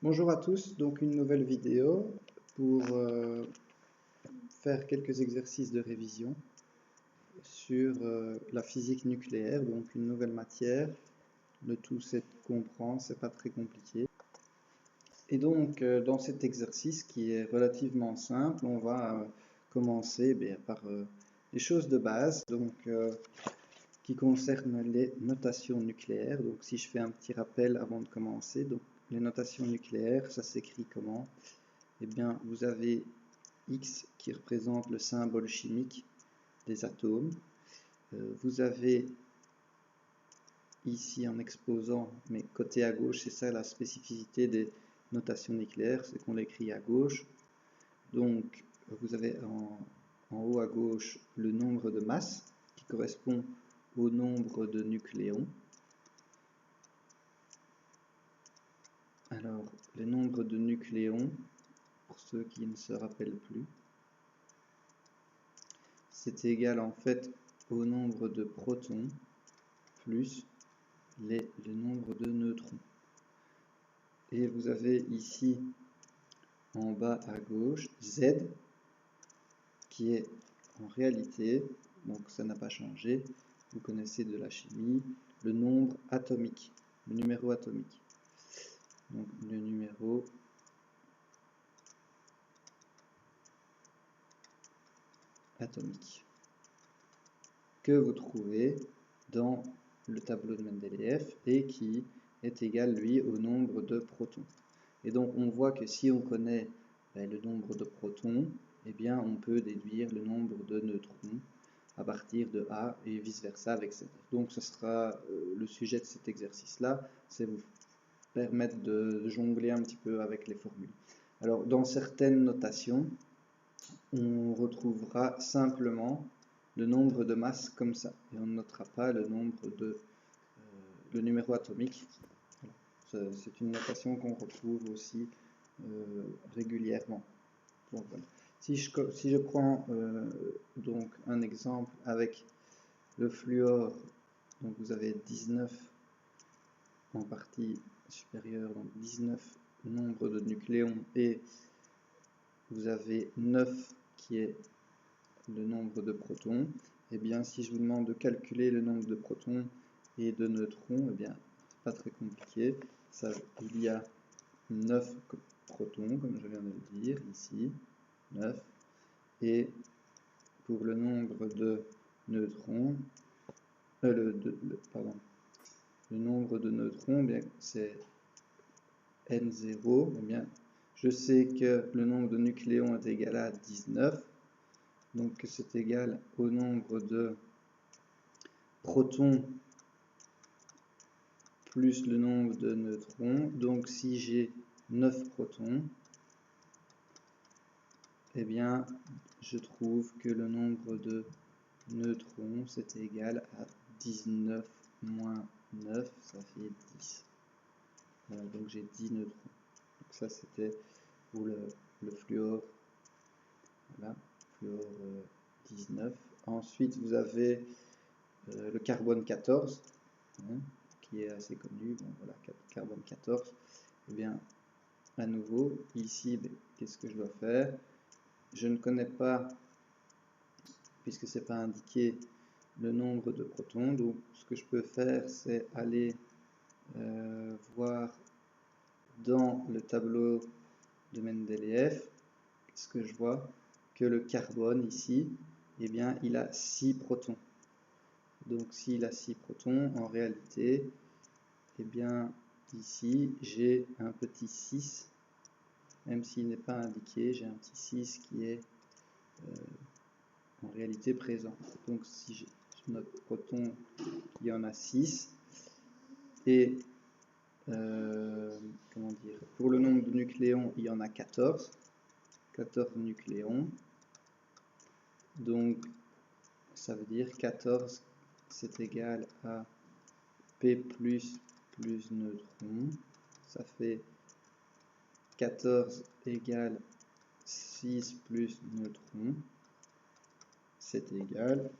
Bonjour à tous, donc une nouvelle vidéo pour faire quelques exercices de révision sur la physique nucléaire, donc une nouvelle matière. Le tout c'est de comprendre, c'est pas très compliqué. Et donc dans cet exercice qui est relativement simple, on va commencer par les choses de base, donc qui concernent les notations nucléaires. Donc si je fais un petit rappel avant de commencer, donc les notations nucléaires, ça s'écrit comment? Eh bien, vous avez X qui représente le symbole chimique des atomes. Vous avez ici en exposant, mais côté à gauche, c'est ça la spécificité des notations nucléaires, c'est qu'on l'écrit à gauche. Donc, vous avez en haut à gauche le nombre de masses qui correspond au nombre de nucléons. Alors, le nombre de nucléons, pour ceux qui ne se rappellent plus, c'est égal en fait au nombre de protons plus le nombre de neutrons. Et vous avez ici en bas à gauche Z qui est en réalité, donc ça n'a pas changé, vous connaissez de la chimie, le nombre atomique, le numéro atomique. Donc le numéro atomique que vous trouvez dans le tableau de Mendeleïev et qui est égal lui au nombre de protons. Et donc on voit que si on connaît le nombre de protons, eh bien on peut déduire le nombre de neutrons à partir de A et vice versa avec Z. Donc ce sera le sujet de cet exercice là, c'est vous permettre de jongler un petit peu avec les formules. Alors dans certaines notations, on retrouvera simplement le nombre de masses comme ça, et on ne notera pas le nombre de le numéro atomique. Voilà. C'est une notation qu'on retrouve aussi régulièrement. Donc, voilà. Si je prends donc un exemple avec le fluor, donc vous avez 19 en partie supérieure, donc 19 nombre de nucléons, et vous avez 9 qui est le nombre de protons. Et bien si je vous demande de calculer le nombre de protons et de neutrons, et bien c'est pas très compliqué. Ça, il y a 9 protons, comme je viens de le dire, ici, 9. Et pour le nombre de neutrons, le nombre de neutrons, bien c'est N0. Eh bien, je sais que le nombre de nucléons est égal à 19. Donc c'est égal au nombre de protons plus le nombre de neutrons. Donc si j'ai 9 protons, eh bien je trouve que le nombre de neutrons c'est égal à 19 moins 9, ça fait 10. Voilà, donc j'ai 10 neutrons. Donc ça c'était pour le fluor, voilà, fluor 19. Ensuite vous avez le carbone 14, hein, qui est assez connu, bon, voilà, carbone 14, et bien à nouveau, ici, qu'est-ce que je dois faire? Je ne connais pas, puisque c'est pas indiqué, le nombre de protons, donc ce que je peux faire, c'est aller voir dans le tableau de Mendeleïev, ce que je vois, que le carbone ici, eh bien, il a 6 protons. Donc s'il a 6 protons, en réalité, eh bien, ici, j'ai un petit 6, même s'il n'est pas indiqué, j'ai un petit 6 qui est en réalité présent. Donc si je note proton, il y en a 6, et comment dire, pour le nombre de nucléons, il y en a 14 nucléons, donc ça veut dire 14 c'est égal à P plus neutrons, ça fait 14 égale 6 plus neutrons, c'est égal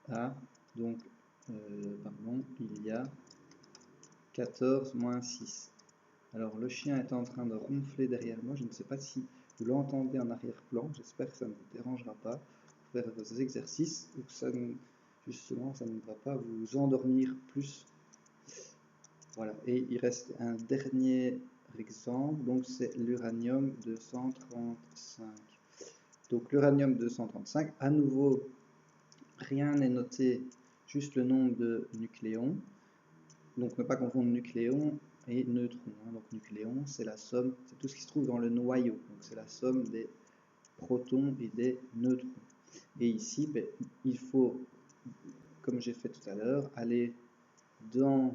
à, donc, pardon, il y a 14 moins 6. Alors le chien est en train de ronfler derrière moi, je ne sais pas si vous l'entendez en arrière-plan, j'espère que ça ne vous dérangera pas pour faire vos exercices ou que ça ne, justement ça ne va pas vous endormir plus. Voilà, et il reste un dernier exemple, donc c'est l'uranium 235. Donc l'uranium 235, à nouveau, rien n'est noté, juste le nombre de nucléons. Donc ne pas confondre nucléon et neutron. Donc nucléon, c'est la somme, c'est tout ce qui se trouve dans le noyau. Donc c'est la somme des protons et des neutrons. Et ici, ben, il faut, comme j'ai fait tout à l'heure, aller dans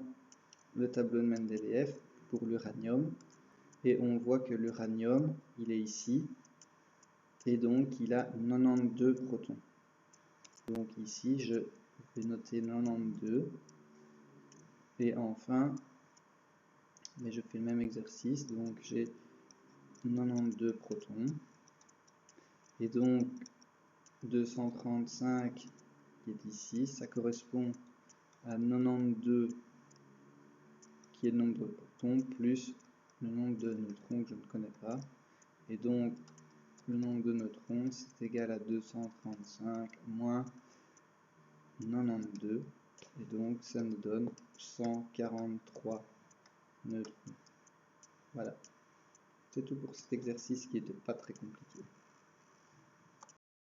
le tableau de Mendeleïev pour l'uranium. Et on voit que l'uranium, il est ici. Et donc, il a 92 protons. Donc ici, je vais noter 92. Et enfin, mais je fais le même exercice. Donc j'ai 92 protons. Et donc 235 qui est ici, ça correspond à 92 qui est le nombre de protons plus le nombre de neutrons que je ne connais pas. Et donc le nombre de neutrons c'est égal à 235 moins 92. Et donc ça nous donne 143 neutrons. Voilà. C'est tout pour cet exercice qui n'était pas très compliqué.